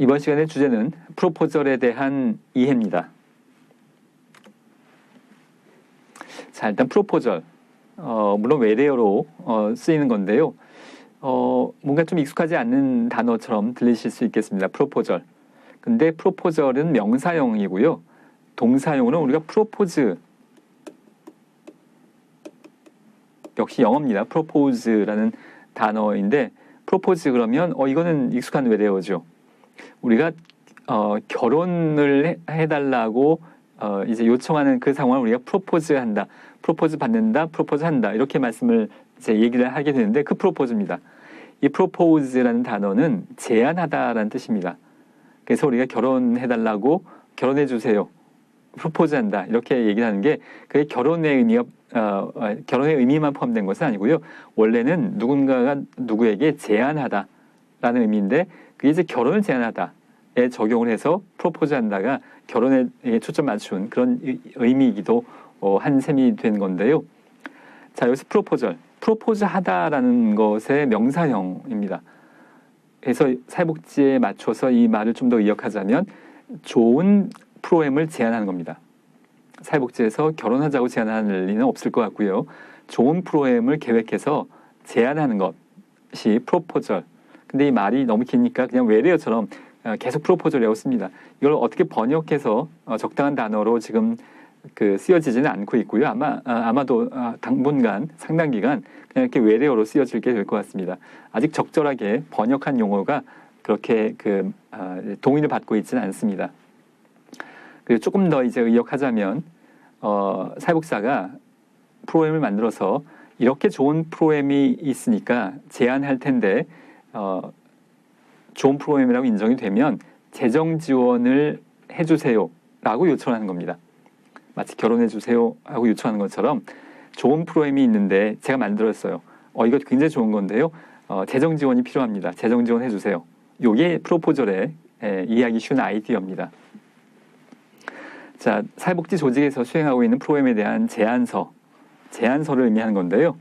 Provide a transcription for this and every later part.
이번 시간의 주제는 프로포절에 대한 이해입니다. 자, 일단 프로포절, 물론 외래어로 쓰이는 건데요. 뭔가 좀 익숙하지 않는 단어처럼 들리실 수 있겠습니다. 프로포절. 근데 프로포절은 명사형이고요. 동사용으로는 우리가 프로포즈, 역시 영어입니다. 프로포즈라는 단어인데, 프로포즈 그러면 이거는 익숙한 외래어죠. 우리가 결혼을 해달라고 이제 요청하는 그 상황을 우리가 프로포즈 한다, 프로포즈 받는다, 프로포즈 한다, 이렇게 말씀을 이제 얘기를 하게 되는데, 그 프로포즈입니다. 이 프로포즈라는 단어는 제안하다라는 뜻입니다. 그래서 우리가 결혼해달라고, 결혼해주세요, 프로포즈한다, 이렇게 얘기를 하는 게, 그게 결혼의 의미만 포함된 것은 아니고요. 원래는 누군가가 누구에게 제안하다라는 의미인데, 그게 이제 결혼을 제안하다에 적용을 해서 프로포즈한다가 결혼에 초점 맞춘 그런 의미이기도 한 셈이 된 건데요. 자, 여기서 프로포즈하다라는 것의 명사형입니다. 그래서 사회복지에 맞춰서 이 말을 좀 더 의역하자면 좋은 프로그램을 제안하는 겁니다. 사회복지에서 결혼하자고 제안할 리는 없을 것 같고요. 좋은 프로그램을 계획해서 제안하는 것이 프로포절. 근데 이 말이 너무 기니까 그냥 외래어처럼 계속 프로포절이라고 씁니다. 이걸 어떻게 번역해서 적당한 단어로 지금 쓰여지지는 않고 있고요. 아마도 당분간 상당 기간 그냥 이렇게 외래어로 쓰여지게 될 것 같습니다. 아직 적절하게 번역한 용어가 그렇게 동의를 받고 있지는 않습니다. 그리고 조금 더 이제 의역하자면 사회복지사가 프로그램을 만들어서 이렇게 좋은 프로그램이 있으니까 제안할 텐데 좋은 프로그램이라고 인정이 되면 재정 지원을 해주세요라고 요청하는 겁니다. 마치 결혼해주세요 하고 요청하는 것처럼 좋은 프로그램이 있는데 제가 만들었어요. 이거 굉장히 좋은 건데요. 재정 지원이 필요합니다. 재정 지원 해주세요. 이게 프로포절의 이해하기 쉬운 아이디어입니다. 자, 사회복지 조직에서 수행하고 있는 프로그램에 대한 제안서를 의미하는 건데요.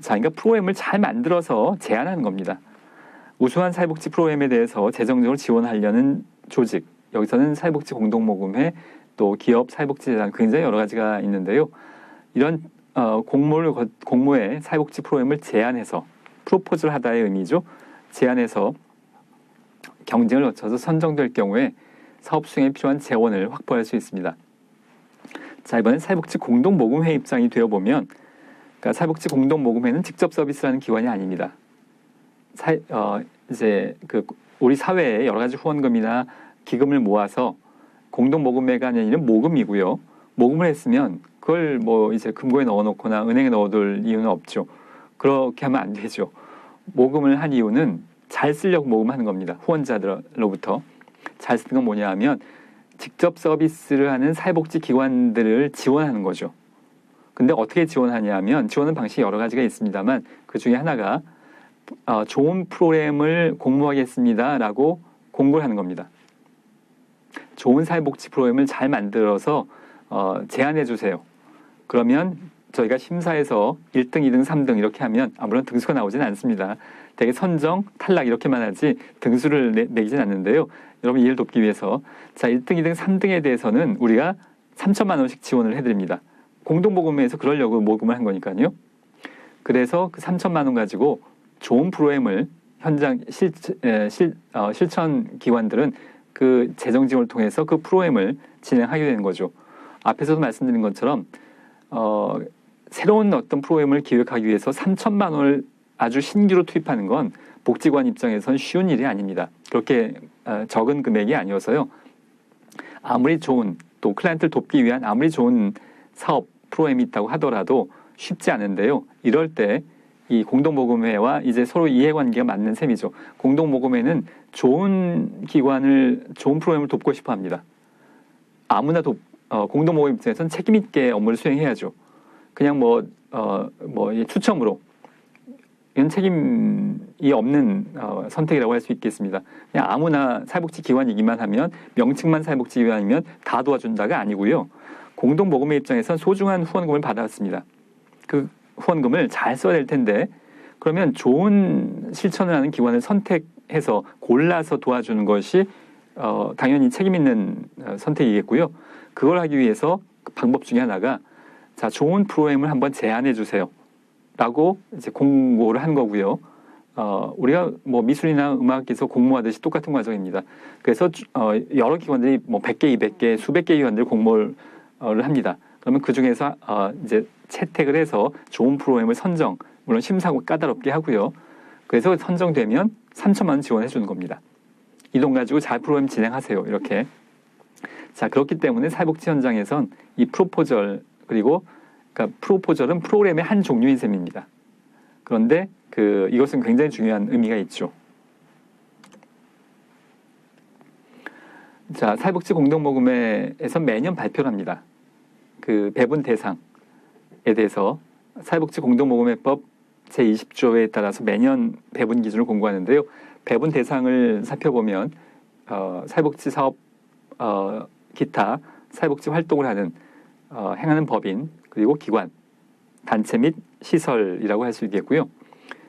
자, 그러니까 프로그램을 잘 만들어서 제안하는 겁니다. 우수한 사회복지 프로그램에 대해서 재정적으로 지원하려는 조직, 여기서는 사회복지 공동모금회, 또 기업 사회복지재단, 굉장히 여러 가지가 있는데요. 이런 공모의 사회복지 프로그램을 제안해서, 프로포즈를 하다의 의미죠. 제안해서 경쟁을 거쳐서 선정될 경우에 사업 수행에 필요한 재원을 확보할 수 있습니다. 자, 이번엔 사회복지 공동모금회 입장이 되어보면, 그러니까 사회복지 공동모금회는 직접 서비스라는 기관이 아닙니다. 이제 우리 사회에 여러 가지 후원금이나 기금을 모아서 공동모금회가 아니라 모금이고요. 모금을 했으면 그걸 이제 금고에 넣어놓거나 은행에 넣어둘 이유는 없죠. 그렇게 하면 안 되죠. 모금을 한 이유는 잘 쓰려고 모금하는 겁니다. 후원자들로부터. 잘 쓰는 건 뭐냐 하면 직접 서비스를 하는 사회복지 기관들을 지원하는 거죠. 근데 어떻게 지원하냐 하면 지원하는 방식이 여러 가지가 있습니다만 그 중에 하나가 좋은 프로그램을 공모하겠습니다라고 공고를 하는 겁니다. 좋은 사회복지 프로그램을 잘 만들어서 제안해 주세요. 그러면 저희가 심사해서 1등, 2등, 3등 이렇게 하면 물론 등수가 나오지는 않습니다. 되게 선정, 탈락 이렇게만 하지 등수를 매기진 않는데요. 여러분 이해를 돕기 위해서 자 1등, 2등, 3등에 대해서는 우리가 3천만 원씩 지원을 해드립니다. 공동모금회에서 그러려고 모금을 한 거니까요. 그래서 그 3천만 원 가지고 좋은 프로그램을 현장 실천 기관들은 그 재정 지원을 통해서 그 프로그램을 진행하게 되는 거죠. 앞에서도 말씀드린 것처럼 새로운 어떤 프로그램을 기획하기 위해서 3천만 원을 아주 신규로 투입하는 건 복지관 입장에선 쉬운 일이 아닙니다. 그렇게 적은 금액이 아니어서요. 아무리 좋은, 또 클라이언트를 돕기 위한 아무리 좋은 사업 프로그램이 있다고 하더라도 쉽지 않은데요. 이럴 때 이 공동모금회와 이제 서로 이해관계가 맞는 셈이죠. 공동모금회는 좋은 프로그램을 돕고 싶어 합니다. 아무나 공동모금 입장에서는 책임있게 업무를 수행해야죠. 그냥 추첨으로. 이건 책임이 없는 선택이라고 할 수 있겠습니다. 그냥 아무나 사회복지 기관이기만 하면, 명칭만 사회복지 기관이면 다 도와준다가 아니고요. 공동모금회 입장에선 소중한 후원금을 받았습니다. 그 후원금을 잘 써야 될 텐데, 그러면 좋은 실천을 하는 기관을 해서 골라서 도와주는 것이 당연히 책임 있는 선택이겠고요. 그걸 하기 위해서 그 방법 중에 하나가 자, 좋은 프로그램을 한번 제안해 주세요. 라고 이제 공고를 한 거고요. 우리가 뭐 미술이나 음악에서 공모하듯이 똑같은 과정입니다. 그래서 여러 기관들이 뭐 100개, 200개, 수백 개 기관들 공모를 합니다. 그러면 그 중에서 이제 채택을 해서 좋은 프로그램을 선정, 물론 심사가 까다롭게 하고요. 그래서 선정되면 3천만 원 지원해 주는 겁니다. 이 돈 가지고 잘 프로그램 진행하세요. 이렇게. 자, 그렇기 때문에 사회복지 현장에선 이 프로포절 그리고 그러니까 프로포절은 프로그램의 한 종류인 셈입니다. 그런데 이것은 굉장히 중요한 의미가 있죠. 자, 사회복지 공동모금회에서 매년 발표를 합니다. 그 배분 대상에 대해서 사회복지 공동모금회법 제20조에 따라서 매년 배분 기준을 공고하는데요. 배분 대상을 살펴보면 사회복지 사업 기타 사회복지 활동을 하는 행하는 법인 그리고 기관, 단체 및 시설이라고 할 수 있겠고요.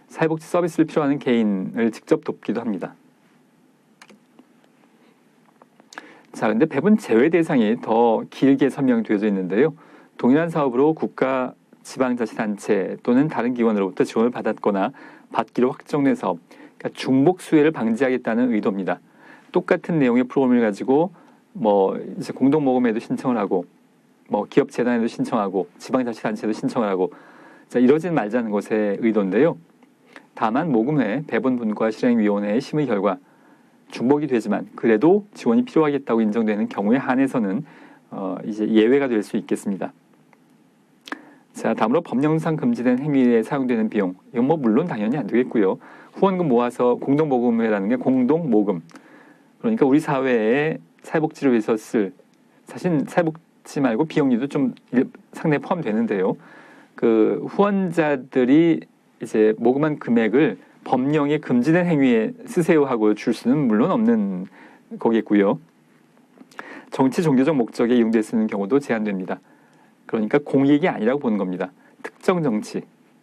사회복지 서비스를 필요하는 개인을 직접 돕기도 합니다. 자, 근데 배분 제외 대상이 더 길게 설명되어져 있는데요. 동일한 사업으로 국가, 지방자치단체 또는 다른 기관으로부터 지원을 받았거나 받기로 확정된 사업, 그러니까 중복 수혜를 방지하겠다는 의도입니다. 똑같은 내용의 프로그램을 가지고 뭐 이제 공동모금회도 신청을 하고 뭐 기업재단에도 신청하고 지방자치단체도 신청을 하고 자, 이러진 말자는 것의 의도인데요. 다만 모금회 배분분과 실행위원회의 심의 결과 중복이 되지만 그래도 지원이 필요하겠다고 인정되는 경우에 한해서는 이제 예외가 될 수 있겠습니다. 자, 다음으로 법령상 금지된 행위에 사용되는 비용 이건 뭐 물론 당연히 안 되겠고요. 후원금 모아서 공동모금회라는 게 공동모금 그러니까 우리 사회에 사회복지를 위해서 쓸 사실 사회복지 말고 비용리도 좀 상당히 포함되는데요. 그 후원자들이 이제 모금한 금액을 법령에 금지된 행위에 쓰세요 하고 줄 수는 물론 없는 거겠고요. 정치 종교적 목적에 이용될 수 있는 경우도 제한됩니다. 그러니까 공익이 아니라고 보는 겁니다. 특정 정치,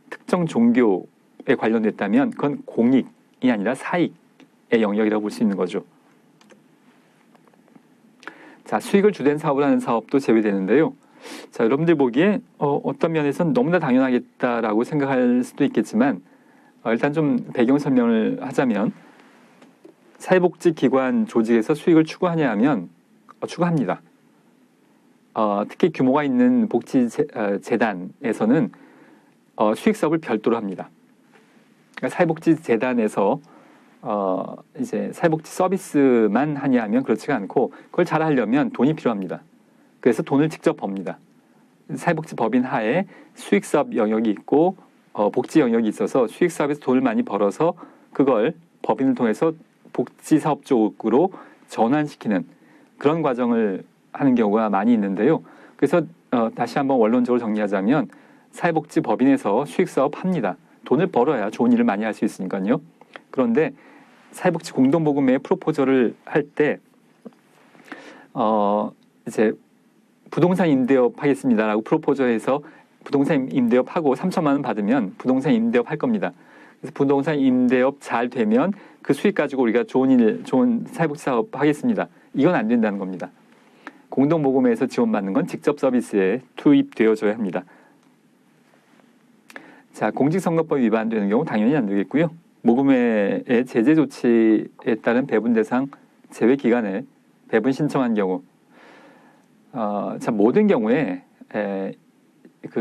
특정 종교에 관련됐다면 그건 공익이 아니라 사익의 영역이라고 볼 수 있는 거죠. 자, 수익을 주된 사업을 하는 사업도 제외되는데요. 자, 여러분들 보기에 어떤 면에서는 너무나 당연하겠다라고 생각할 수도 있겠지만 일단 좀 배경 설명을 하자면 사회복지기관 조직에서 수익을 추구하냐 하면 추구합니다. 특히 규모가 있는 복지재단에서는 수익 사업을 별도로 합니다. 그러니까 사회복지재단에서 이제 사회복지 서비스만 하냐 하면 그렇지가 않고 그걸 잘 하려면 돈이 필요합니다. 그래서 돈을 직접 법니다. 사회복지법인 하에 수익사업 영역이 있고 복지 영역이 있어서 수익사업에서 돈을 많이 벌어서 그걸 법인을 통해서 복지사업 쪽으로 전환시키는 그런 과정을 하는 경우가 많이 있는데요. 그래서 다시 한번 원론적으로 정리하자면 사회복지법인에서 수익사업 합니다. 돈을 벌어야 좋은 일을 많이 할 수 있으니까요. 그런데 사회복지 공동모금회의 프로포절을 할 때 이제 부동산 임대업 하겠습니다라고 프로포절해서 부동산 임대업 하고 3천만 원 받으면 부동산 임대업 할 겁니다. 그래서 부동산 임대업 잘 되면 그 수익 가지고 우리가 좋은 사회복지 사업 하겠습니다. 이건 안 된다는 겁니다. 공동모금회에서 지원받는 건 직접 서비스에 투입되어져야 합니다. 자, 공직선거법 위반되는 경우 당연히 안 되겠고요. 모금회의 제재 조치에 따른 배분 대상 제외 기간에 배분 신청한 경우 자, 모든 경우에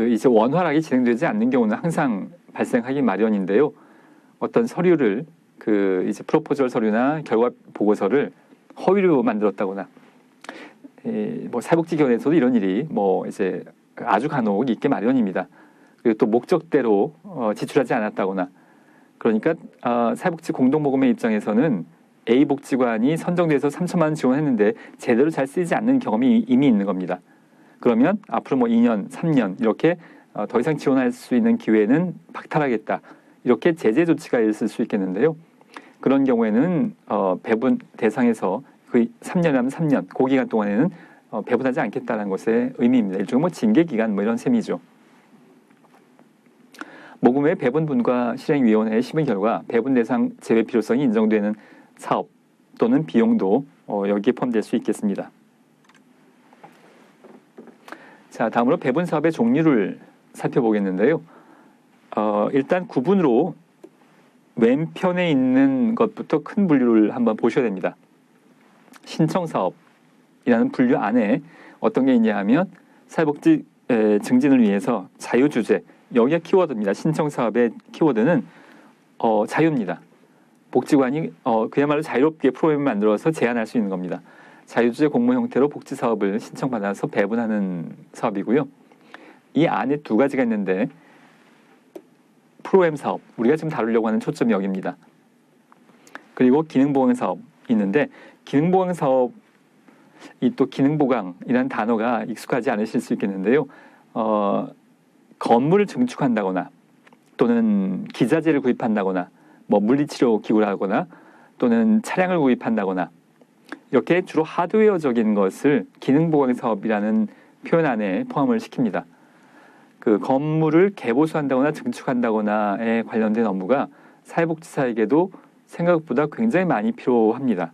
이제 원활하게 진행되지 않는 경우는 항상 발생하기 마련인데요. 어떤 서류를 이제 프로포절 서류나 결과 보고서를 허위로 만들었다거나 뭐 사회복지기관에서도 이런 일이 뭐 이제 아주 간혹 있게 마련입니다. 그리고 또 목적대로 지출하지 않았다거나 그러니까 사회복지 공동모금회 입장에서는 A 복지관이 선정돼서 3천만 원 지원했는데 제대로 잘 쓰이지 않는 경험이 이미 있는 겁니다. 그러면 앞으로 뭐 2년, 3년 이렇게 더 이상 지원할 수 있는 기회는 박탈하겠다. 이렇게 제재 조치가 있을 수 있겠는데요. 그런 경우에는 배분 대상에서 그 3년이라면 3년, 그 기간 동안에는 배분하지 않겠다는 것의 의미입니다. 일종의 뭐 징계 기간 뭐 이런 셈이죠. 모금회 배분분과 실행위원회의 심의 결과 배분 대상 제외 필요성이 인정되는 사업 또는 비용도 여기에 포함될 수 있겠습니다. 자, 다음으로 배분 사업의 종류를 살펴보겠는데요. 일단 구분으로 왼편에 있는 것부터 큰 분류를 한번 보셔야 됩니다. 신청사업이라는 분류 안에 어떤 게 있냐 하면 사회복지 증진을 위해서 자유주제, 여기가 키워드입니다. 신청사업의 키워드는 자유입니다. 복지관이 그야말로 자유롭게 프로그램을 만들어서 제안할 수 있는 겁니다. 자유주제 공모 형태로 복지사업을 신청받아서 배분하는 사업이고요. 이 안에 두 가지가 있는데 프로그램 사업, 우리가 지금 다루려고 하는 초점이 여기입니다. 그리고 기능보강 사업이 있는데 기능보강 사업이 또 기능보강이라는 단어가 익숙하지 않으실 수 있겠는데요. 건물을 증축한다거나 또는 기자재를 구입한다거나 뭐 물리치료 기구를 하거나 또는 차량을 구입한다거나 이렇게 주로 하드웨어적인 것을 기능보강 사업이라는 표현 안에 포함을 시킵니다. 그 건물을 개보수한다거나 증축한다거나에 관련된 업무가 사회복지사에게도 생각보다 굉장히 많이 필요합니다.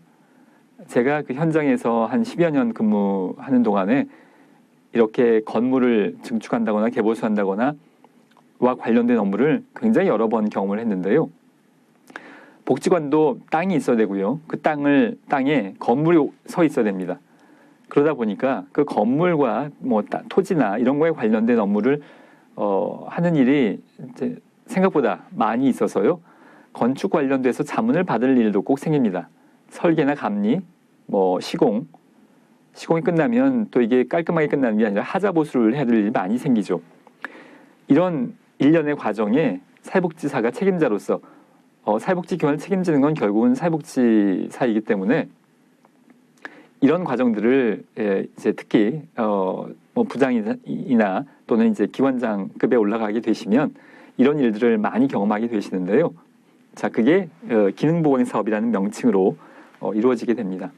제가 그 현장에서 한 10여 년 근무하는 동안에 이렇게 건물을 증축한다거나 개보수한다거나 와 관련된 업무를 굉장히 여러 번 경험을 했는데요. 복지관도 땅이 있어야 되고요. 그 땅에 건물이 서 있어야 됩니다. 그러다 보니까 그 건물과 뭐 토지나 이런 거에 관련된 업무를 하는 일이 이제 생각보다 많이 있어서요. 건축 관련돼서 자문을 받을 일도 꼭 생깁니다. 설계나 감리, 뭐 시공이 끝나면 또 이게 깔끔하게 끝나는 게 아니라 하자 보수를 해야 될 일이 많이 생기죠. 이런 일련의 과정에 사회복지사가 책임자로서 사회복지 기관을 책임지는 건 결국은 사회복지사이기 때문에 이런 과정들을 이제 특히 뭐 부장이나 또는 이제 기관장급에 올라가게 되시면 이런 일들을 많이 경험하게 되시는데요. 자, 그게 기능보강 사업이라는 명칭으로 이루어지게 됩니다.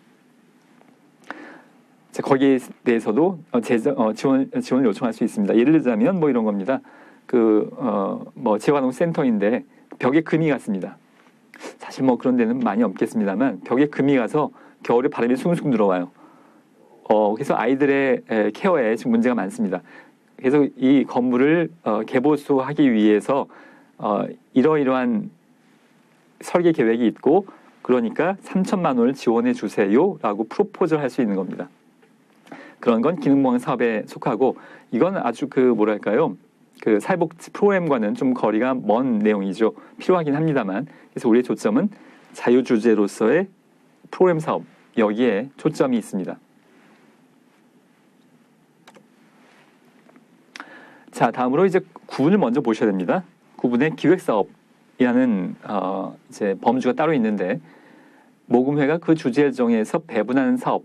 자, 거기에 대해서도 지원을 요청할 수 있습니다. 예를 들자면 뭐 이런 겁니다. 뭐 재활농센터인데 벽에 금이 갔습니다. 사실 뭐 그런 데는 많이 없겠습니다만 벽에 금이 가서 겨울에 바람이 숭숭 들어와요. 그래서 아이들의 케어에 지금 문제가 많습니다. 그래서 이 건물을 개보수하기 위해서 이러이러한 설계 계획이 있고 그러니까 3천만 원을 지원해 주세요라고 프로포즈를 할 수 있는 겁니다. 그런 건 기능보강 사업에 속하고 이건 아주 뭐랄까요? 그 사회복지 프로그램과는 좀 거리가 먼 내용이죠. 필요하긴 합니다만. 그래서 우리의 초점은 자유주제로서의 프로그램 사업, 여기에 초점이 있습니다. 자, 다음으로 이제 구분을 먼저 보셔야 됩니다. 구분의 기획사업이라는 이제 범주가 따로 있는데 모금회가 그 주제를 정해서 배분하는 사업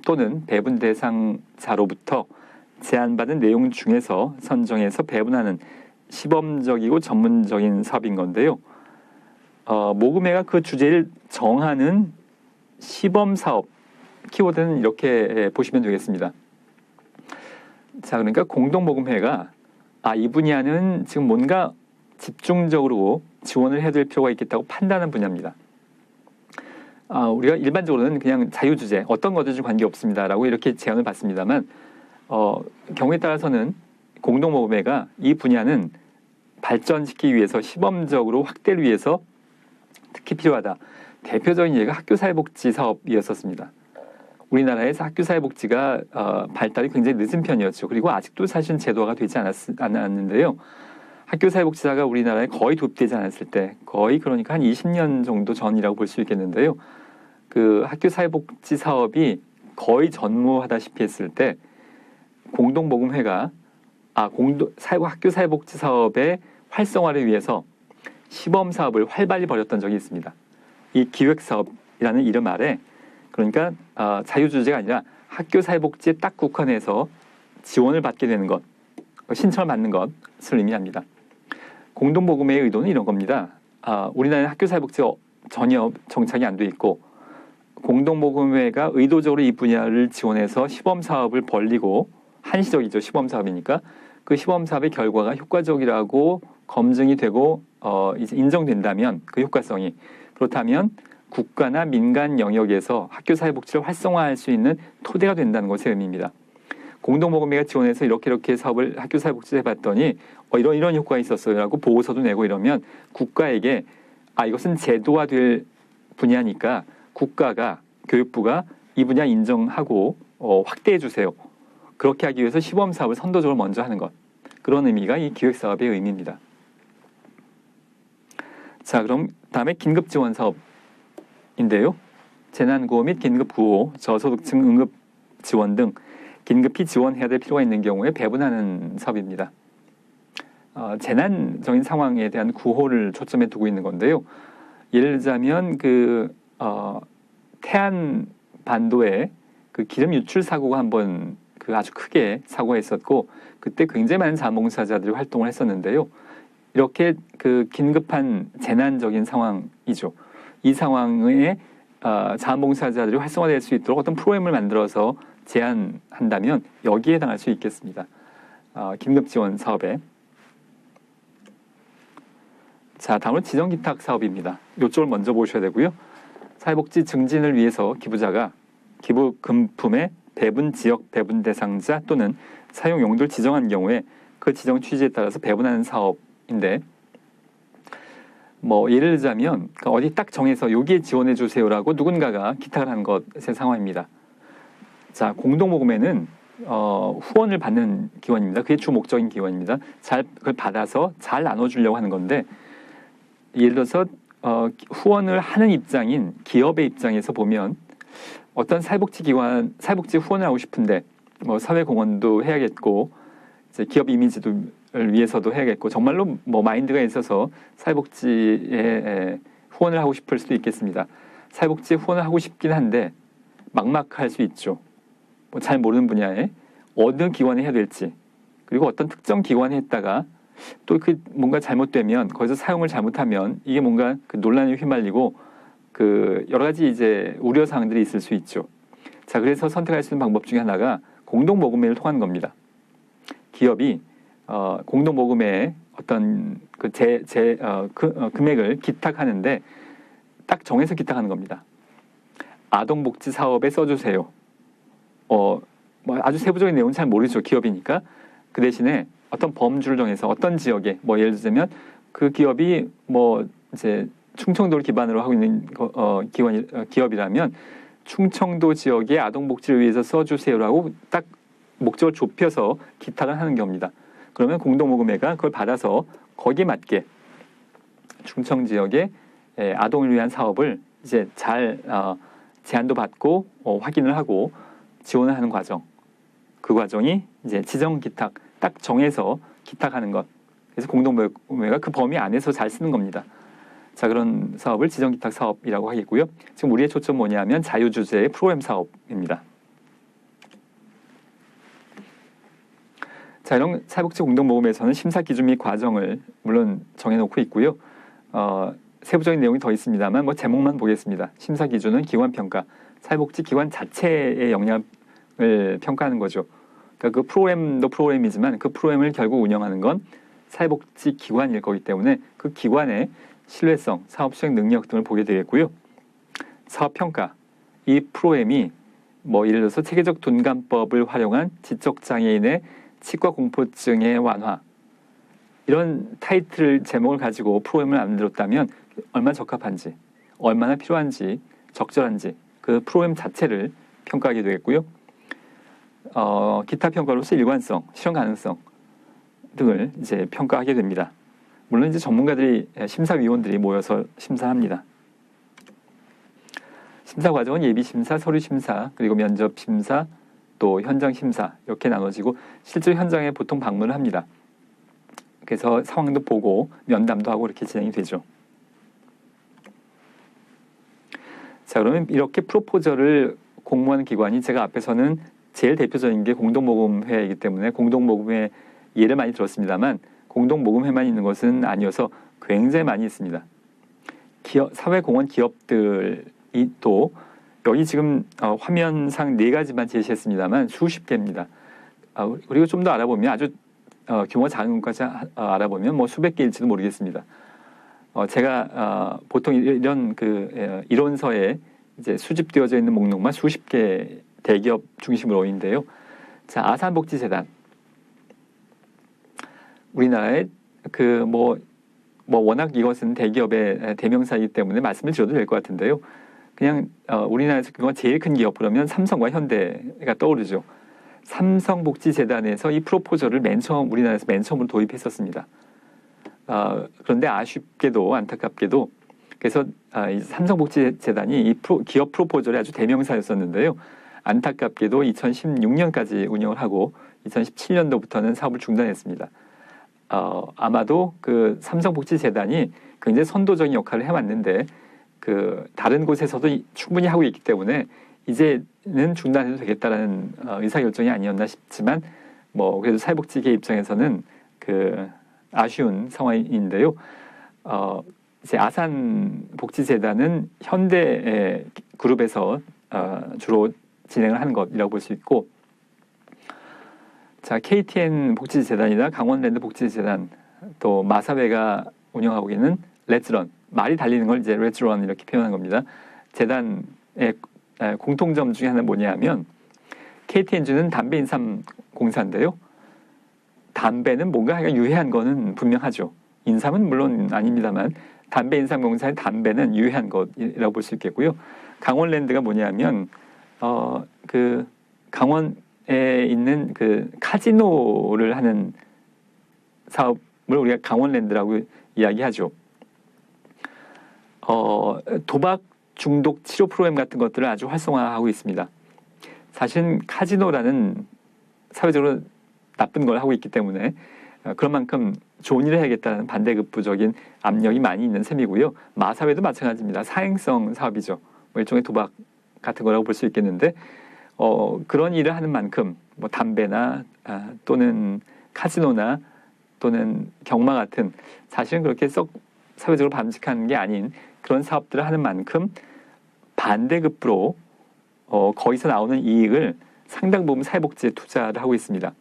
또는 배분 대상자로부터 제안받은 내용 중에서 선정해서 배분하는 시범적이고 전문적인 사업인 건데요. 모금회가 그 주제를 정하는 시범사업, 키워드는 이렇게 보시면 되겠습니다. 자, 그러니까 공동모금회가 이 분야는 지금 뭔가 집중적으로 지원을 해야 될 필요가 있겠다고 판단하는 분야입니다. 우리가 일반적으로는 그냥 자유주제, 어떤 거든지 관계없습니다라고 이렇게 제안을 받습니다만 경우에 따라서는 공동모금회가 이 분야는 발전시키기 위해서 시범적으로 확대를 위해서 특히 필요하다. 대표적인 예가 학교사회복지 사업이었었습니다. 우리나라에서 학교사회복지가 발달이 굉장히 늦은 편이었죠. 그리고 아직도 사실은 제도화가 되지 않았는데요. 학교사회복지사가 우리나라에 거의 도입되지 않았을 때 거의 그러니까 한 20년 정도 전이라고 볼 수 있겠는데요. 그 학교사회복지 사업이 거의 전무하다시피 했을 때 공동모금회가 학교사회복지 사업의 활성화를 위해서 시범 사업을 활발히 벌였던 적이 있습니다. 이 기획사업이라는 이름 아래 그러니까 자유주제가 아니라 학교사회복지에 딱 국한해서 지원을 받게 되는 것, 신청을 받는 것을 의미합니다. 공동모금회의 의도는 이런 겁니다. 우리나라는 학교사회복지가 전혀 정착이 안 돼 있고 공동모금회가 의도적으로 이 분야를 지원해서 시범사업을 벌리고 한시적이죠. 시범사업이니까 그 시범사업의 결과가 효과적이라고 검증이 되고 이제 인정된다면 그 효과성이 그렇다면 국가나 민간 영역에서 학교 사회복지를 활성화할 수 있는 토대가 된다는 것의 의미입니다. 공동모금회가 지원해서 이렇게 사업을 학교 사회복지를 해봤더니 이런 효과가 있었어요라고 보고서도 내고 이러면 국가에게 이것은 제도화될 분야니까 국가가 교육부가 이 분야 인정하고 확대해 주세요. 그렇게 하기 위해서 시범사업을 선도적으로 먼저 하는 것. 그런 의미가 이 기획사업의 의미입니다. 자, 그럼 다음에 긴급지원사업인데요. 재난구호 및 긴급구호, 저소득층 응급지원 등 긴급히 지원해야 될 필요가 있는 경우에 배분하는 사업입니다. 재난적인 상황에 대한 구호를 초점에 두고 있는 건데요. 예를 들자면 태안 반도에 그 기름 유출 사고가 한번 아주 크게 사고가 있었고 그때 굉장히 많은 자원봉사자들이 활동을 했었는데요. 이렇게 긴급한 재난적인 상황이죠. 이 상황에 자원봉사자들이 활성화될 수 있도록 어떤 프로그램을 만들어서 제안한다면 여기에 해당할 수 있겠습니다. 긴급지원 사업에. 자, 다음으로 지정기탁 사업입니다. 이쪽을 먼저 보셔야 되고요. 사회복지 증진을 위해서 기부자가 기부 금품의 배분 지역 배분 대상자 또는 사용 용도를 지정한 경우에 그 지정 취지에 따라서 배분하는 사업인데 예를 들자면 어디 딱 정해서 여기에 지원해 주세요라고 누군가가 기탁을 하는 것의 상황입니다. 자, 공동모금회는 후원을 받는 기관입니다. 그게 주 목적인 기관입니다. 그걸 받아서 잘 나눠주려고 하는 건데 예를 들어서 후원을 하는 입장인 기업의 입장에서 보면 어떤 사회복지 후원을 하고 싶은데 사회공헌도 해야겠고 이제 기업 이미지를 위해서도 해야겠고 정말로 마인드가 있어서 사회복지에 후원을 하고 싶을 수도 있겠습니다. 사회복지에 후원을 하고 싶긴 한데 막막할 수 있죠. 잘 모르는 분야에 어느 기관에 해야 될지 그리고 어떤 특정 기관에 했다가 또 뭔가 잘못되면 거기서 사용을 잘못하면 이게 뭔가 논란에 휘말리고 여러 가지 이제 우려 사항들이 있을 수 있죠. 자, 그래서 선택할 수 있는 방법 중에 하나가 공동모금회를 통하는 겁니다. 기업이 공동모금회에 어떤 금액을 기탁하는데 딱 정해서 기탁하는 겁니다. 아동복지 사업에 써주세요. 아주 세부적인 내용은 잘 모르죠. 기업이니까. 그 대신에 어떤 범주를 정해서 어떤 지역에 예를 들자면 그 기업이 이제 충청도를 기반으로 하고 있는 기업이라면 충청도 지역의 아동복지를 위해서 써주세요라고 딱 목적을 좁혀서 기탁을 하는 겁니다. 그러면 공동모금회가 그걸 받아서 거기에 맞게 충청 지역의 아동을 위한 사업을 이제 잘 제안도 받고 확인을 하고 지원을 하는 과정. 그 과정이 이제 지정 기탁 딱 정해서 기탁하는 것. 그래서 공동모금회가 그 범위 안에서 잘 쓰는 겁니다. 자, 그런 사업을 지정기탁 사업이라고 하겠고요. 지금 우리의 초점 뭐냐면 자유주제의 프로그램 사업입니다. 자, 이런 사회복지 공동모금에서는 심사 기준 및 과정을 물론 정해놓고 있고요. 세부적인 내용이 더 있습니다만 제목만 보겠습니다. 심사 기준은 기관평가, 사회복지 기관 자체의 역량을 평가하는 거죠. 그러니까 그 프로그램도 프로그램이지만 그 프로그램을 결국 운영하는 건 사회복지 기관일 거기 때문에 그 기관의 신뢰성, 사업 수행 능력 등을 보게 되겠고요. 사업평가, 이 프로그램이 예를 들어서 체계적 둔감법을 활용한 지적장애인의 치과 공포증의 완화 이런 타이틀 제목을 가지고 프로그램을 만들었다면 얼마나 적합한지, 얼마나 필요한지, 적절한지 그 프로그램 자체를 평가하게 되겠고요. 기타 평가로서 일관성, 실현 가능성 등을 이제 평가하게 됩니다. 물론 이제 전문가들이 심사위원들이 모여서 심사합니다. 심사 과정은 예비 심사, 서류 심사, 그리고 면접 심사, 또 현장 심사 이렇게 나눠지고 실제로 현장에 보통 방문을 합니다. 그래서 상황도 보고 면담도 하고 이렇게 진행이 되죠. 자, 그러면 이렇게 프로포저를 공모하는 기관이 제가 앞에서는 제일 대표적인 게 공동모금회이기 때문에 공동모금회 예를 많이 들었습니다만 공동모금회만 있는 것은 아니어서 굉장히 많이 있습니다. 사회공헌 기업들이 또 여기 지금 화면상 4가지만 제시했습니다만 수십 개입니다. 그리고 좀 더 알아보면 아주 규모가 작은 것까지 알아보면 뭐 수백 개일지도 모르겠습니다. 제가 보통 이런 그 이론서에 이제 수집되어져 있는 목록만 수십 개 대기업 중심으로인데요. 자, 아산복지재단. 우리나라의 그 뭐 워낙 이것은 대기업의 대명사이기 때문에 말씀을 드려도 될 것 같은데요. 그냥 우리나라에서 그거 제일 큰 기업 그러면 삼성과 현대가 떠오르죠. 삼성복지재단에서 이 프로포저를 우리나라에서 맨 처음으로 도입했었습니다. 그런데 아쉽게도 안타깝게도 그래서 이 삼성복지재단이 이 기업 프로포저의 아주 대명사였었는데요. 안타깝게도 2016년까지 운영을 하고 2017년도부터는 사업을 중단했습니다. 아마도 그 삼성복지재단이 굉장히 선도적인 역할을 해왔는데 그 다른 곳에서도 충분히 하고 있기 때문에 이제는 중단해도 되겠다라는 의사결정이 아니었나 싶지만 뭐 그래도 사회복지계 입장에서는 그 아쉬운 상황인데요. 이제 아산복지재단은 현대 그룹에서 주로 진행을 하는 것이라고 볼 수 있고, 자, KTN 복지재단이나 강원랜드 복지재단, 또 마사회가 운영하고 있는 렛츠런, 말이 달리는 걸 이제 렛츠런 이렇게 표현한 겁니다. 재단의 공통점 중에 하나는 뭐냐면 KTNG는 담배 인삼 공사인데요. 담배는 뭔가 유해한 거는 분명하죠. 인삼은 물론 아닙니다만 담배 인삼 공사의 담배는 유해한 것이라고 볼 수 있겠고요. 강원랜드가 뭐냐면 그 강원에 있는 그 카지노를 하는 사업을 우리가 강원랜드라고 이야기하죠. 도박 중독 치료 프로그램 같은 것들을 아주 활성화하고 있습니다. 사실 카지노라는 사회적으로 나쁜 걸 하고 있기 때문에 그런 만큼 좋은 일을 해야겠다는 반대급부적인 압력이 많이 있는 셈이고요. 마사회도 마찬가지입니다. 사행성 사업이죠. 뭐 일종의 도박 같은 거라고 볼 수 있겠는데 그런 일을 하는 만큼 뭐 담배나 또는 카지노나 또는 경마 같은 사실은 그렇게 썩 사회적으로 바람직한 게 아닌 그런 사업들을 하는 만큼 반대급부로 거기서 나오는 이익을 상당 부분 사회복지에 투자를 하고 있습니다.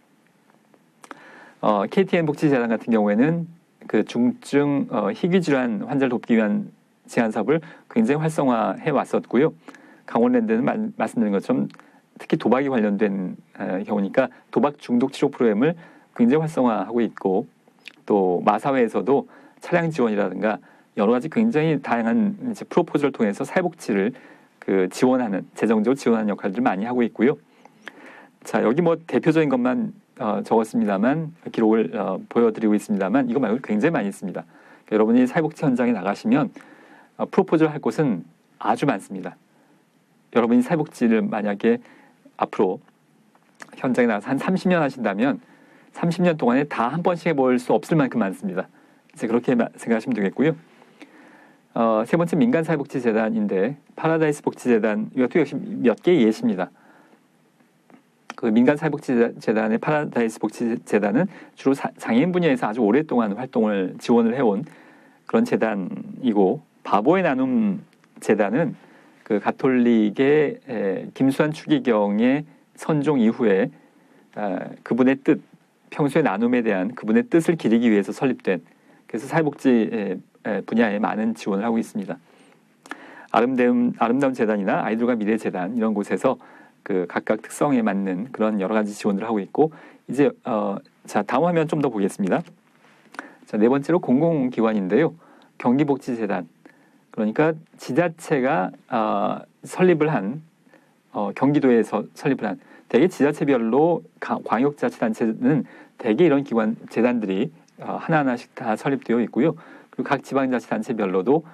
KTN 복지재단 같은 경우에는 그 중증 희귀질환 환자를 돕기 위한 제한 사업을 굉장히 활성화해 왔었고요. 강원랜드는 말씀드린 것처럼 특히 도박이 관련된 경우니까 도박 중독 치료 프로그램을 굉장히 활성화하고 있고, 또 마사회에서도 차량 지원이라든가 여러 가지 굉장히 다양한 이제 프로포즈를 통해서 사회복지를 그 지원하는, 재정적으로 지원하는 역할들을 많이 하고 있고요. 자, 여기 뭐 대표적인 것만 적었습니다만, 기록을 보여드리고 있습니다만, 이거 말고 굉장히 많이 있습니다. 그러니까 여러분이 사회복지 현장에 나가시면 프로포즈를 할 곳은 아주 많습니다. 여러분이 사회복지를 만약에 앞으로 현장에 나가서 한 30년 하신다면 30년 동안에 다 한 번씩 해볼 수 없을 만큼 많습니다. 이제 그렇게 생각하시면 되겠고요. 세 번째 민간사회복지재단인데 파라다이스 복지재단, 이것도 역시 몇 개의 예시입니다. 그 민간사회복지재단의 파라다이스 복지재단은 주로 장애인 분야에서 아주 오랫동안 활동을 지원을 해온 그런 재단이고, 바보의 나눔 재단은 그 가톨릭의 김수환 추기경의 선종 이후에 그분의 뜻, 평소의 나눔에 대한 그분의 뜻을 기리기 위해서 설립된, 그래서 사회복지 분야에 많은 지원을 하고 있습니다. 아름다운 재단이나 아이들과 미래 재단 이런 곳에서 그 각각 특성에 맞는 그런 여러 가지 지원을 하고 있고, 이제 자, 다음 화면 좀 더 보겠습니다. 자, 네 번째로 공공기관인데요. 경기복지재단, 그러니까 지자체가 설립을 한 경기도에서 설립을 한, 대개 지자체별로 광역자치단체는 대개 이런 기관 재단들이 하나하나씩 다 설립되어 있고요. 그리고 각 지방자치단체별로도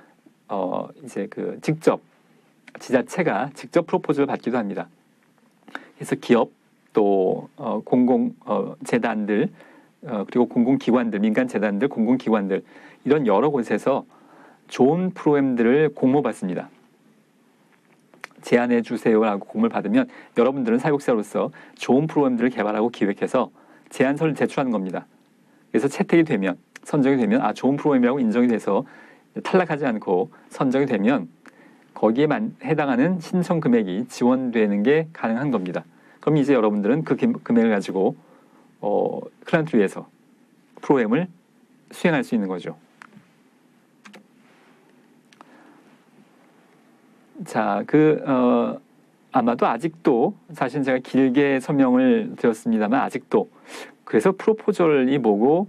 이제 그 직접 지자체가 직접 프로포즈를 받기도 합니다. 그래서 기업 또 공공 재단들 그리고 공공기관들, 민간 재단들, 공공기관들 이런 여러 곳에서 좋은 프로그램들을 공모받습니다. 제안해 주세요라고 공모를 받으면 여러분들은 사회복지사로서 좋은 프로그램들을 개발하고 기획해서 제안서를 제출하는 겁니다. 그래서 채택이 되면, 선정이 되면 좋은 프로그램이라고 인정이 돼서 탈락하지 않고 선정이 되면 거기에 해당하는 신청 금액이 지원되는 게 가능한 겁니다. 그럼 이제 여러분들은 그 금액을 가지고 클라이언트를 위해서 프로그램을 수행할 수 있는 거죠. 자, 아마도 아직도 사실 제가 길게 설명을 드렸습니다만 아직도 그래서 프로포절이 뭐고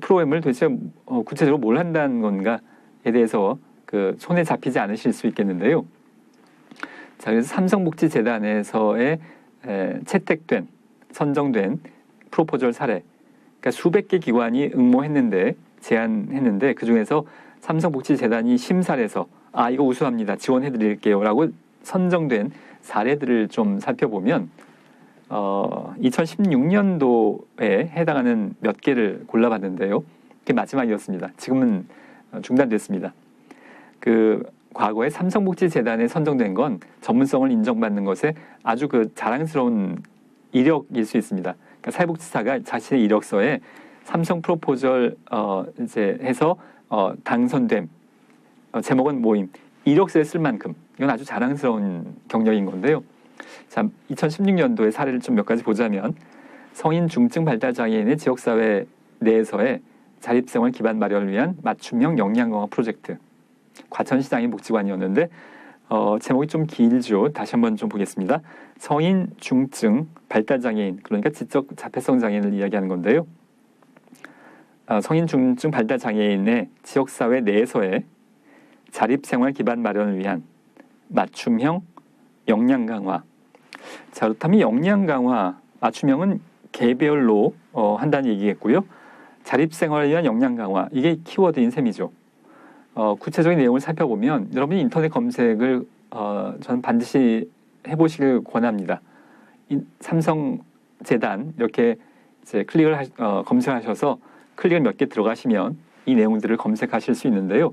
프로그램을 도대체 구체적으로 뭘 한다는 건가에 대해서 손에 잡히지 않으실 수 있겠는데요. 자, 그래서 삼성복지재단에서의 채택된 선정된 프로포절 사례, 그러니까 수백 개 기관이 제안했는데 그 중에서 삼성복지재단이 심사를 해서 이거 우수합니다. 지원해드릴게요. 라고 선정된 사례들을 좀 살펴보면 2016년도에 해당하는 몇 개를 골라봤는데요. 그게 마지막이었습니다. 지금은 중단됐습니다. 과거에 삼성복지재단에 선정된 건 전문성을 인정받는 것에 아주 자랑스러운 이력일 수 있습니다. 그러니까 사회복지사가 자신의 이력서에 삼성 프로포절 해서 당선됨, 제목은 모임, 이력서에 쓸 만큼 이건 아주 자랑스러운 경력인 건데요. 자, 2016년도의 사례를 좀 몇 가지 보자면 성인 중증 발달 장애인의 지역사회 내에서의 자립생활 기반 마련을 위한 맞춤형 역량 강화 프로젝트, 과천시장의 복지관이었는데 제목이 좀 길죠. 다시 한번 좀 보겠습니다. 성인 중증 발달 장애인, 그러니까 지적 자폐성 장애인을 이야기하는 건데요. 성인 중증 발달 장애인의 지역사회 내에서의 자립생활 기반 마련을 위한 맞춤형 역량 강화. 자, 그렇다면 역량 강화, 맞춤형은 개별로 한다는 얘기겠고요. 자립생활을 위한 역량 강화, 이게 키워드인 셈이죠. 구체적인 내용을 살펴보면 여러분이 인터넷 검색을 저는 반드시 해보시길 권합니다. 삼성재단 이렇게 이제 검색하셔서 클릭을 몇 개 들어가시면 이 내용들을 검색하실 수 있는데요.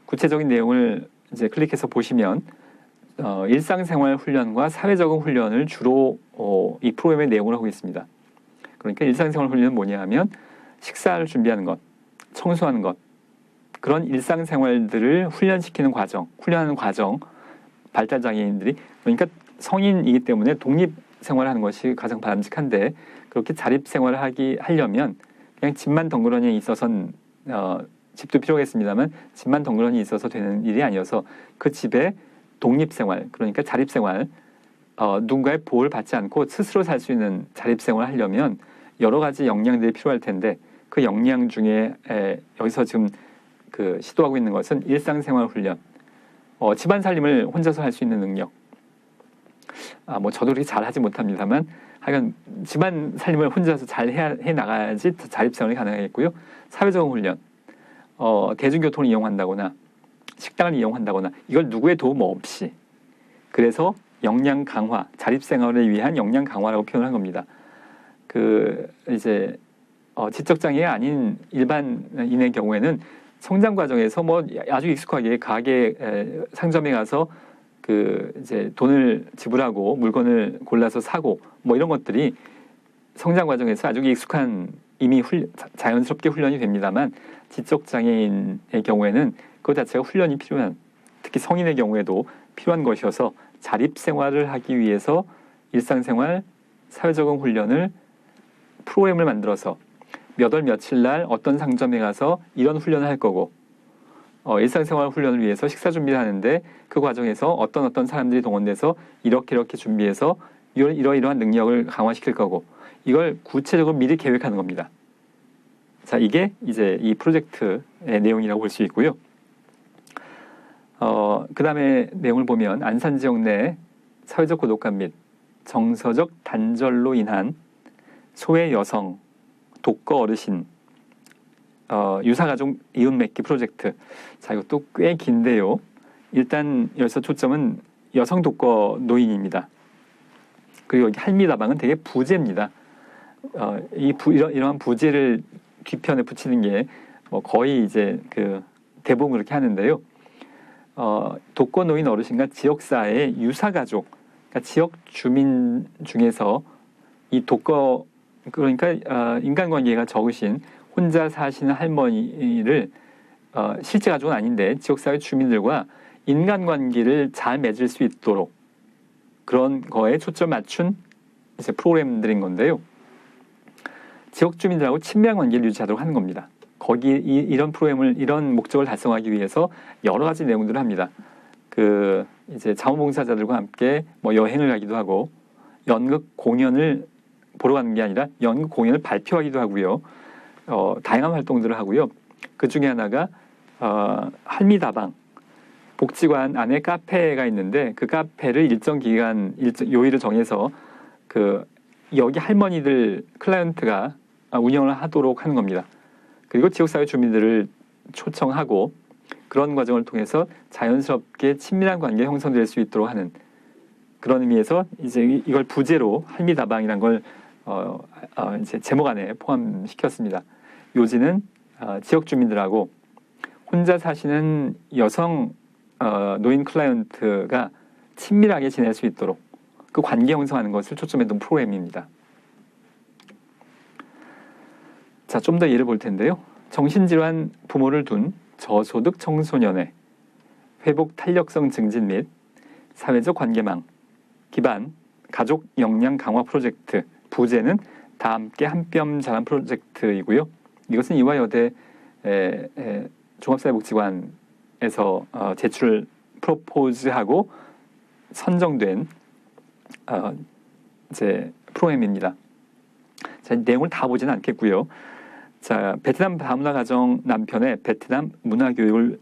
구체적인 내용을 이제 클릭해서 보시면 일상생활 훈련과 사회적응 훈련을 주로 이 프로그램의 내용을 하고 있습니다. 그러니까 일상생활 훈련은 뭐냐 하면 식사를 준비하는 것, 청소하는 것, 그런 일상생활들을 훈련하는 과정, 발달장애인들이, 그러니까 성인이기 때문에 독립생활하는 것이 가장 바람직한데 그렇게 자립생활을 하려면 그냥 집만 덩그러니 있어서는 집도 필요하겠습니다만 집만 덩그러니 있어서 되는 일이 아니어서 그 집에 독립생활, 그러니까 자립생활, 누군가의 보호를 받지 않고 스스로 살 수 있는 자립생활을 하려면 여러 가지 역량들이 필요할 텐데 그 역량 중에 여기서 지금 시도하고 있는 것은 일상생활 훈련, 집안 살림을 혼자서 할 수 있는 능력. 저도 그렇게 잘하지 못합니다만 하여간 집안 살림을 혼자서 잘 해 나가야지 자립생활이 가능하겠고요. 사회적 훈련, 대중교통을 이용한다거나 식당을 이용한다거나 이걸 누구의 도움 없이, 그래서 역량 강화, 자립생활을 위한 역량 강화라고 표현한 겁니다. 이제 지적장애가 아닌 일반인의 경우에는 성장 과정에서 아주 익숙하게 가게 상점에 가서 이제 돈을 지불하고 물건을 골라서 사고 이런 것들이 성장 과정에서 아주 익숙한 이미 자연스럽게 훈련이 됩니다만 지적장애인의 경우에는 그 자체가 훈련이 필요한, 특히 성인의 경우에도 필요한 것이어서 자립생활을 하기 위해서 일상생활, 사회적응 훈련을 프로그램을 만들어서 몇 월 며칠 날 어떤 상점에 가서 이런 훈련을 할 거고 일상생활 훈련을 위해서 식사 준비를 하는데 그 과정에서 어떤 사람들이 동원돼서 이렇게 준비해서 이러이러한 능력을 강화시킬 거고 이걸 구체적으로 미리 계획하는 겁니다. 자, 이게 이제 이 프로젝트의 내용이라고 볼 수 있고요. 그 다음에 내용을 보면 안산 지역 내 사회적 고독감 및 정서적 단절로 인한 소외 여성, 독거 어르신, 유사가족 이웃 맺기 프로젝트. 자, 이것도 꽤 긴데요. 일단 여기서 초점은 여성 독거 노인입니다. 그리고 여기 할미다방은 되게 부제입니다. 이러한 부제를 뒤편에 붙이는 게 거의 이제 대부분 그렇게 하는데요. 독거 노인 어르신과 지역사회의 유사가족, 그러니까 지역 주민 중에서 이 독거, 그러니까 인간관계가 적으신 혼자 사시는 할머니를 실제 가족은 아닌데 지역사회 주민들과 인간관계를 잘 맺을 수 있도록 그런 거에 초점 맞춘 이제 프로그램들인 건데요. 지역 주민들하고 친밀한 관계를 유지하도록 하는 겁니다. 거기 이런 프로그램을 이런 목적을 달성하기 위해서 여러 가지 내용들을 합니다. 그 이제 자원봉사자들과 함께 뭐 여행을 가기도 하고 연극 공연을 보러 가는 게 아니라 연극 공연을 발표하기도 하고요. 다양한 활동들을 하고요. 그 중에 하나가 할미다방 복지관 안에 카페가 있는데 그 카페를 일정 기간 요일을 정해서 그 여기 할머니들 클라이언트가 운영을 하도록 하는 겁니다. 그리고 지역사회 주민들을 초청하고 그런 과정을 통해서 자연스럽게 친밀한 관계 형성될 수 있도록 하는 그런 의미에서 이제 이걸 부제로 할미다방이란 걸 이제 제목 안에 포함시켰습니다. 요지는 지역 주민들하고 혼자 사시는 여성 노인 클라이언트가 친밀하게 지낼 수 있도록 그 관계 형성하는 것을 초점했던 프로그램입니다. 자, 좀 더 예를 볼 텐데요. 정신질환 부모를 둔 저소득 청소년의 회복 탄력성 증진 및 사회적 관계망 기반 가족 역량 강화 프로젝트 부제는 다 함께 한 뼘 자란 프로젝트이고요. 이것은 이화여대 종합사회복지관에서 제출 프로포즈하고 선정된 이제 프로그램입니다. 자, 내용을 다 보지는 않겠고요. 자, 베트남 다문화 가정 남편의 베트남 문화 교육을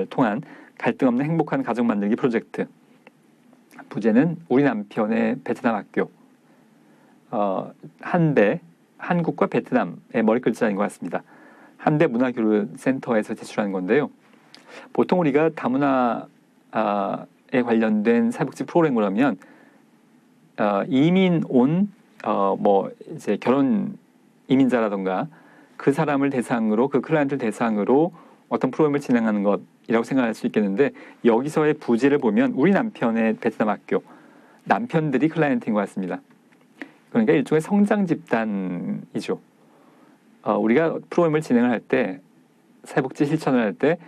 통한 갈등 없는 행복한 가정 만들기 프로젝트. 부제는 우리 남편의 베트남 학교. 한배 한국과 베트남의 머리 글자인 것 같습니다. 한배 문화교류센터에서 제출한 건데요. 보통 우리가 다문화에 관련된 사회복지 프로그램을 하면 이민 온 뭐 이제 결혼 이민자라던가 그 사람을 대상으로 그 클라이언트를 대상으로 어떤 프로그램을 진행하는 것이라고 생각할 수 있겠는데 여기서의 부제를 보면 우리 남편의 베트남 학교 남편들이 클라이언트인 것 같습니다. 그러니까 일종의 성장 집단이죠. 우리가 프로그램을 진행을 할 때 사회복지 실천을 할 때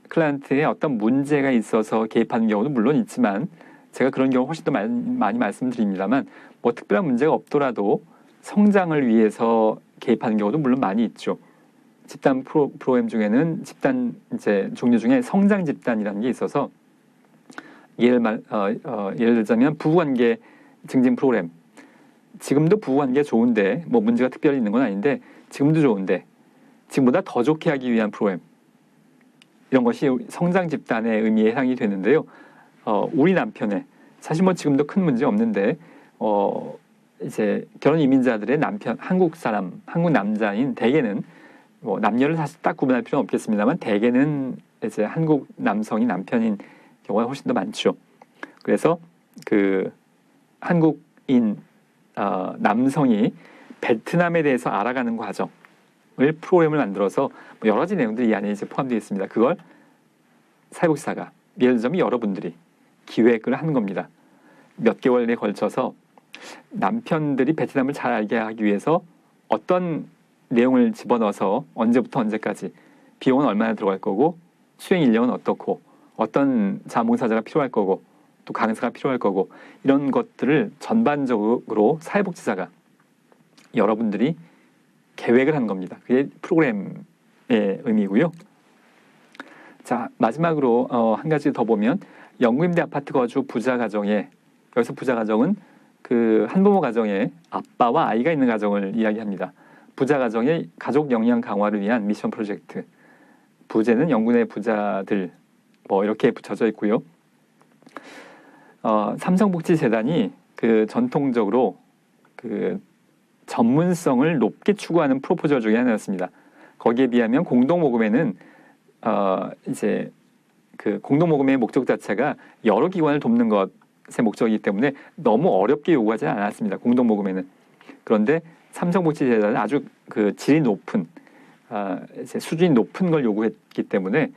클라이언트에 어떤 문제가 있어서 개입하는 경우도 물론 있지만 제가 그런 경우 훨씬 더 많이 말씀드립니다만 뭐 특별한 문제가 없더라도 성장을 위해서 개입하는 경우도 물론 많이 있죠. 집단 프로그램 중에는 집단 이제 종류 중에 성장 집단이라는 게 있어서 예를 들자면 부부관계 증진 프로그램. 지금도 부부관계 좋은데 뭐 문제가 특별히 있는 건 아닌데 지금도 좋은데 지금보다 더 좋게 하기 위한 프로그램. 이런 것이 성장 집단의 의미에 해당이 되는데요. 우리 남편의 사실 뭐 지금도 큰 문제 없는데 이제 결혼 이민자들의 남편 한국 사람 한국 남자인 대개는 뭐 남녀를 사실 딱 구분할 필요는 없겠습니다만 대개는 이제 한국 남성이 남편인 경우가 훨씬 더 많죠. 그래서 그 한국인 남성이 베트남에 대해서 알아가는 과정을 프로그램을 만들어서 여러 가지 내용들이 이 안에 이제 포함되어 있습니다. 그걸 사회복지사가 예를 들자면 여러분들이 기획을 하는 겁니다. 몇 개월에 걸쳐서 남편들이 베트남을 잘 알게 하기 위해서 어떤 내용을 집어넣어서 언제부터 언제까지 비용은 얼마나 들어갈 거고 수행 인력은 어떻고 어떤 자문사자가 필요할 거고 또 강사가 필요할 거고 이런 것들을 전반적으로 사회복지사가 여러분들이 계획을 한 겁니다. 그게 프로그램의 의미고요. 자, 마지막으로 한 가지 더 보면 영구임대 아파트 거주 부자 가정에 여기서 부자 가정은 그 한부모 가정에 아빠와 아이가 있는 가정을 이야기합니다. 부자 가정의 가족 역량 강화를 위한 미션 프로젝트. 부제는 영군의 부자들 뭐 이렇게 붙여져 있고요. 삼성복지재단이 그 전통적으로 그 전문성을 높게 추구하는 프로포저 중에 하나였습니다. 거기에 비하면 공동모금에는 이제 그 공동모금의 목적 자체가 여러 기관을 돕는 것의 목적이기 때문에 너무 어렵게 요구하지 않았습니다. 공동모금에는. 그런데 삼성복지재단은 아주 그 질이 높은 이제 수준이 높은 걸 요구했기 때문에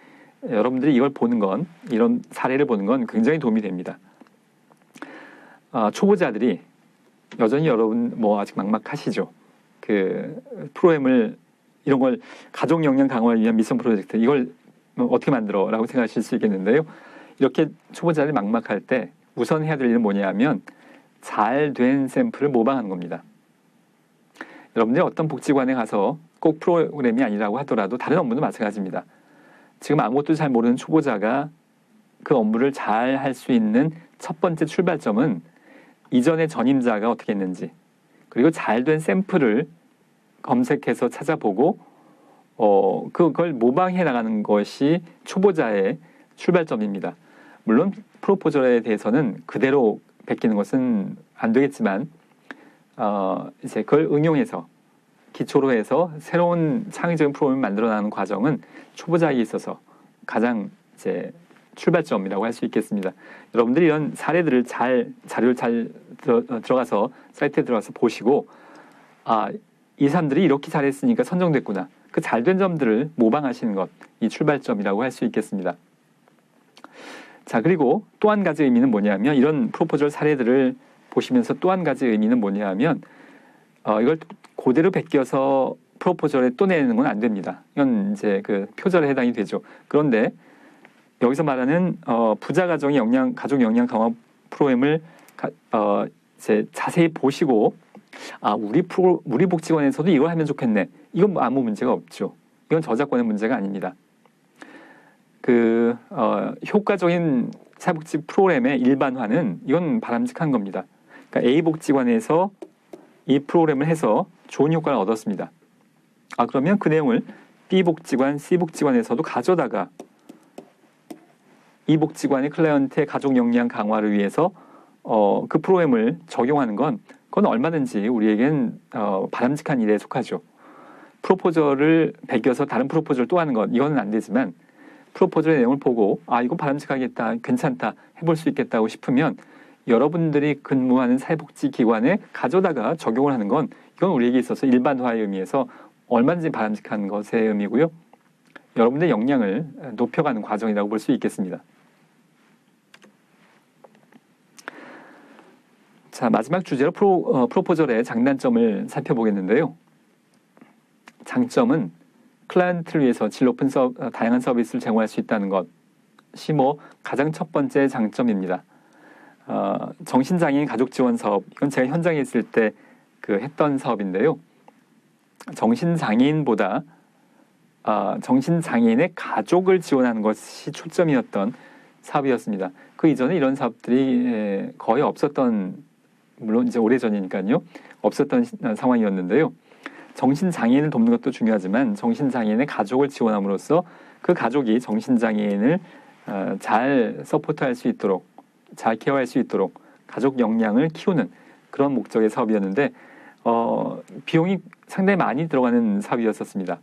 여러분들이 이걸 보는 건 이런 사례를 보는 건 굉장히 도움이 됩니다. 초보자들이 여전히 여러분 뭐 아직 막막하시죠. 그 프로그램을 이런 걸 가족 역량 강화를 위한 미션 프로젝트 이걸 어떻게 만들어라고 생각하실 수 있겠는데요. 이렇게 초보자들이 막막할 때 우선 해야 될 일은 뭐냐 하면 잘 된 샘플을 모방하는 겁니다. 여러분들이 어떤 복지관에 가서 꼭 프로그램이 아니라고 하더라도 다른 업무도 마찬가지입니다. 지금 아무것도 잘 모르는 초보자가 그 업무를 잘 할 수 있는 첫 번째 출발점은 이전의 전임자가 어떻게 했는지, 그리고 잘 된 샘플을 검색해서 찾아보고 그걸 모방해 나가는 것이 초보자의 출발점입니다. 물론 프로포절에 대해서는 그대로 베끼는 것은 안 되겠지만 이제 그걸 응용해서 기초로 해서 새로운 창의적인 프로그램을 만들어 나가는 과정은 초보자에게 있어서 가장 이제 출발점이라고 할 수 있겠습니다. 여러분들이 이런 사례들을 자료를 잘 들어가서 사이트에 들어가서 보시고 이 사람들이 이렇게 잘했으니까 선정됐구나. 그 잘된 점들을 모방하시는 것, 이 출발점이라고 할 수 있겠습니다. 자, 그리고 또 한 가지 의미는 뭐냐면 이런 프로포절 사례들을 보시면서 또 한 가지 의미는 뭐냐면 이걸 그대로 베껴서 프로포절에 또 내는 건 안 됩니다. 이건 이제 그 표절에 해당이 되죠. 그런데 여기서 말하는 부자 가정의 가족 역량 강화 프로그램을 이제 자세히 보시고 우리 복지관에서도 이걸 하면 좋겠네. 이건 뭐 아무 문제가 없죠. 이건 저작권의 문제가 아닙니다. 효과적인 사회복지 프로그램의 일반화는 이건 바람직한 겁니다. 그러니까 A 복지관에서 이 프로그램을 해서 좋은 효과를 얻었습니다. 그러면 그 내용을 B 복지관, C 복지관에서도 가져다가 이 복지관의 클라이언트의 가족 역량 강화를 위해서 그 프로그램을 적용하는 그건 얼마든지 우리에겐 바람직한 일에 속하죠. 프로포절을 베껴서 다른 프로포절을 또 하는 것, 이거는 안 되지만 프로포절의 내용을 보고 이거 바람직하겠다, 괜찮다, 해볼 수 있겠다고 싶으면 여러분들이 근무하는 사회복지기관에 가져다가 적용을 하는 이건 우리에게 있어서 일반화의 의미에서 얼마든지 바람직한 것의 의미고요. 여러분들의 역량을 높여가는 과정이라고 볼 수 있겠습니다. 자, 마지막 주제로 프로포절의 장단점을 살펴보겠는데요. 장점은 클라이언트를 위해서 질 높은 다양한 서비스를 제공할 수 있다는 것이 가장 첫 번째 장점입니다. 정신장애인 가족 지원 사업, 이건 제가 현장에 있을 때 했던 사업인데요. 정신장애인보다 정신장애인의 가족을 지원하는 것이 초점이었던 사업이었습니다. 그 이전에 이런 사업들이 거의 없었던, 물론 이제 오래전이니까요, 없었던 상황이었는데요. 정신장애인을 돕는 것도 중요하지만 정신장애인의 가족을 지원함으로써 그 가족이 정신장애인을 잘 서포트할 수 있도록, 잘 케어할 수 있도록 가족 역량을 키우는 그런 목적의 사업이었는데 비용이 상당히 많이 들어가는 사업이었었습니다.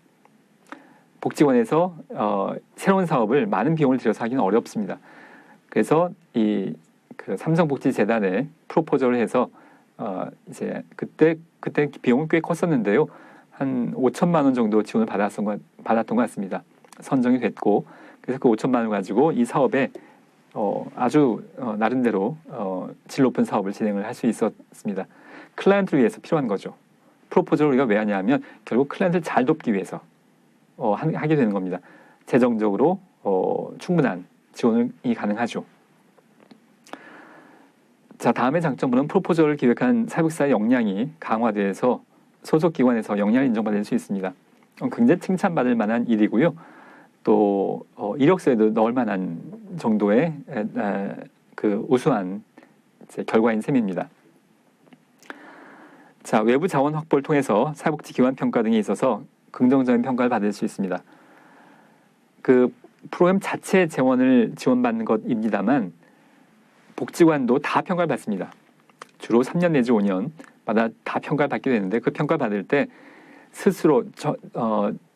복지관에서 새로운 사업을 많은 비용을 들여서 하기는 어렵습니다. 그래서 삼성복지재단에 프로포절을 해서 이제 그때 비용은 꽤 컸었는데요. 한 5천만 원 정도 지원을 받았던 것 같습니다. 선정이 됐고, 그래서 그 5천만 원을 가지고 이 사업에 아주 나름대로 질 높은 사업을 진행을 할 수 있었습니다. 클라이언트를 위해서 필요한 거죠. 프로포절을 우리가 왜 하냐면 결국 클라이언트를 잘 돕기 위해서 하게 되는 겁니다. 재정적으로 충분한 지원이 가능하죠. 자, 다음의 장점으로는 프로포절을 기획한 사회복지사의 역량이 강화돼서 소속 기관에서 역량을 인정받을 수 있습니다. 굉장히 칭찬받을 만한 일이고요. 또 이력서에도 넣을 만한 정도의 우수한 결과인 셈입니다. 자, 외부 자원 확보를 통해서 사회복지기관 평가 등에 있어서 긍정적인 평가를 받을 수 있습니다. 그 프로그램 자체 재원을 지원받는 것입니다만 복지관도 다 평가를 받습니다. 주로 3년 내지 5년마다 다 평가를 받게 되는데 그 평가를 받을 때 스스로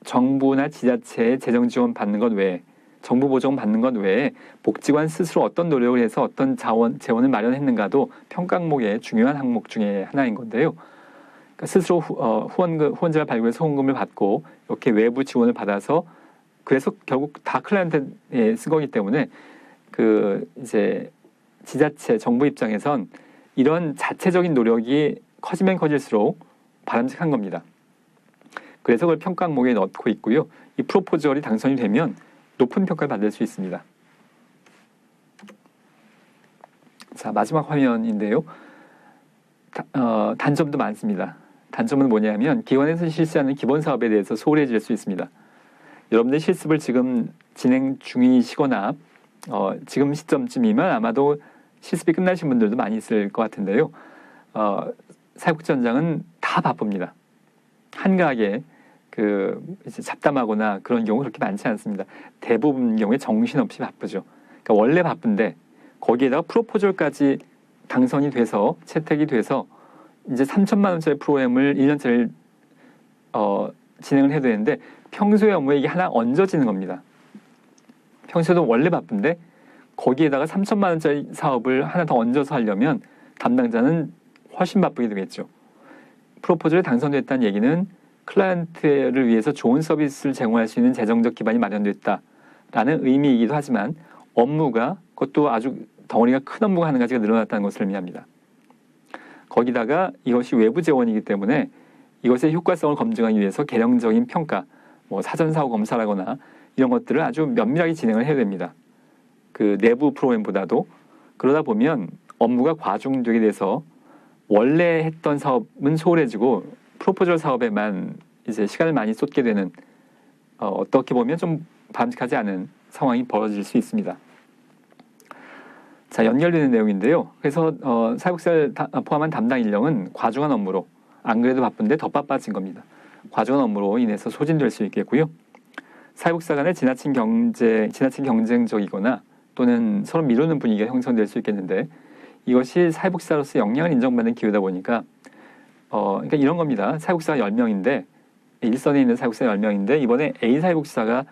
정부나 지자체의 재정 지원 받는 것 외에, 정부 보정 받는 것 외에 복지관 스스로 어떤 노력을 해서 어떤 재원을 마련했는가도 평가 항목의 중요한 항목 중에 하나인 건데요. 그러니까 스스로 후원자가 발굴해서 후원금을 받고 이렇게 외부 지원을 받아서 그래서 결국 다 클라이언트에 쓴 거기 때문에 이제 지자체, 정부 입장에선 이런 자체적인 노력이 커지면 커질수록 바람직한 겁니다. 그래서 그걸 평가 항목에 넣고 있고요. 이 프로포절이 당선이 되면 높은 평가를 받을 수 있습니다. 자, 마지막 화면인데요. 단점도 많습니다. 단점은 뭐냐면 기관에서 실시하는 기본 사업에 대해서 소홀해질 수 있습니다. 여러분들 실습을 지금 진행 중이시거나 지금 시점쯤이면 아마도 실습이 끝나신 분들도 많이 있을 것 같은데요. 사회복지 현장은 다 바쁩니다. 한가하게 이제 잡담하거나 그런 경우 그렇게 많지 않습니다. 대부분 경우에 정신없이 바쁘죠. 그러니까 원래 바쁜데 거기에다가 프로포절까지 당선이 돼서 채택이 돼서 이제 3천만 원짜리 프로그램을 1년짜리 진행을 해야 되는데 평소의 업무에 이게 하나 얹어지는 겁니다. 평소에도 원래 바쁜데 거기에다가 3천만 원짜리 사업을 하나 더 얹어서 하려면 담당자는 훨씬 바쁘게 되겠죠. 프로포절에 당선됐다는 얘기는 클라이언트를 위해서 좋은 서비스를 제공할 수 있는 재정적 기반이 마련됐다라는 의미이기도 하지만 업무가 그것도 아주 덩어리가 큰 업무가 한 가지가 늘어났다는 것을 의미합니다. 거기다가 이것이 외부 재원이기 때문에 이것의 효과성을 검증하기 위해서 개량적인 평가, 사전 사후 검사라거나 이런 것들을 아주 면밀하게 진행을 해야 됩니다. 그 내부 프로그램보다도. 그러다 보면 업무가 과중되게 돼서 원래 했던 사업은 소홀해지고 프로포절 사업에만 이제 시간을 많이 쏟게 되는 어떻게 보면 좀 바람직하지 않은 상황이 벌어질 수 있습니다. 자, 연결되는 내용인데요. 그래서 사회복지사를 포함한 담당 인력은 과중한 업무로 안 그래도 바쁜데 더 바빠진 겁니다. 과중한 업무로 인해서 소진될 수 있겠고요. 사회복지사 간에 지나친 경쟁적이거나 또는 서로 미루는 분위기가 형성될 수 있겠는데 이것이 사회복지사로서 역량을 인정받는 기회다 보니까 그러니까 이런 겁니다. 사회복지사가 10명인데 일선에 있는 사회복지사 10명인데 이번에 A 사회복지사가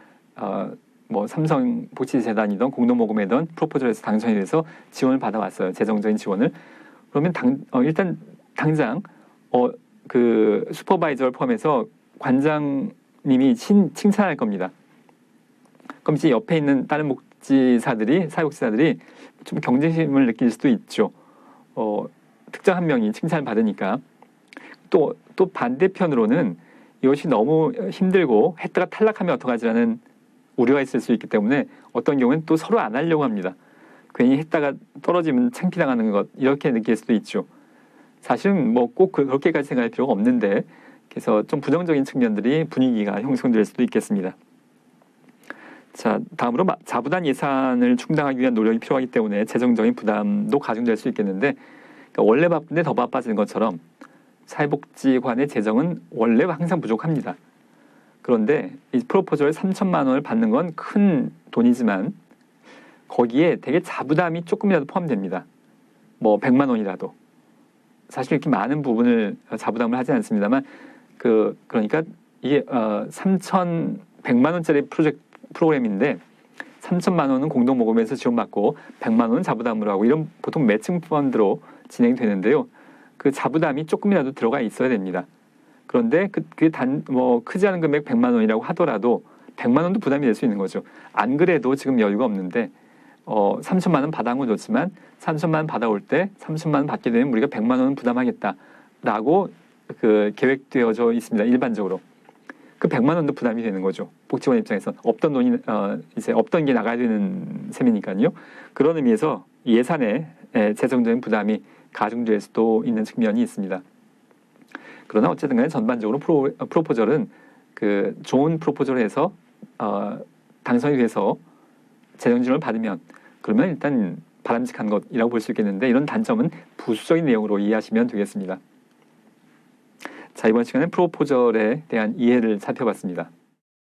삼성복지재단이든 공동모금회든 프로포절에서 당선이 돼서 지원을 받아왔어요. 재정적인 지원을. 그러면 일단 당장 그 슈퍼바이저를 포함해서 관장님이 칭찬할 겁니다. 그럼 이제 옆에 있는 다른 사회복지사들이 좀 경쟁심을 느낄 수도 있죠. 특정 한 명이 칭찬을 받으니까. 또 반대편으로는 이것이 너무 힘들고 했다가 탈락하면 어떡하지라는 우려가 있을 수 있기 때문에 어떤 경우는 또 서로 안 하려고 합니다. 괜히 했다가 떨어지면 창피당하는 것 이렇게 느낄 수도 있죠. 사실은 꼭 그렇게까지 생각할 필요가 없는데 그래서 좀 부정적인 측면들이 분위기가 형성될 수도 있겠습니다. 자, 다음으로 자부단 예산을 충당하기 위한 노력이 필요하기 때문에 재정적인 부담도 가중될 수 있겠는데 그러니까 원래 바쁜데 더 바빠지는 것처럼 사회복지관의 재정은 원래 항상 부족합니다. 그런데 이 프로포절에 3천만 원을 받는 건 큰 돈이지만 거기에 되게 자부담이 조금이라도 포함됩니다. 100만 원이라도. 사실 이렇게 많은 부분을 자부담을 하지 않습니다만 그러니까 이게 3,100만 원짜리 프로그램인데 3천만 원은 공동모금에서 지원받고 100만 원은 자부담으로 하고 이런 보통 매칭 펀드로 진행되는데요. 그 자부담이 조금이라도 들어가 있어야 됩니다. 그런데 그게 크지 않은 금액 100만 원이라고 하더라도 100만 원도 부담이 될 수 있는 거죠. 안 그래도 지금 여유가 없는데 3천만 원 받아온 건 좋지만 3천만 원 받아올 때 3천만 원 받게 되면 우리가 100만 원은 부담하겠다라고 계획되어져 있습니다. 일반적으로. 그 100만 원도 부담이 되는 거죠. 복지관 입장에서 없던 돈이 이제 없던 게 나가야 되는 셈이니까요. 그런 의미에서 예산에 재정적인 부담이 가중될 수도 있는 측면이 있습니다. 그러나 어쨌든 간에 전반적으로 프로포절은 좋은 프로포절을 해서 당선이 돼서 재정 지원을 받으면 그러면 일단 바람직한 것이라고 볼 수 있겠는데 이런 단점은 부수적인 내용으로 이해하시면 되겠습니다. 자, 이번 시간에 프로포절에 대한 이해를 살펴봤습니다.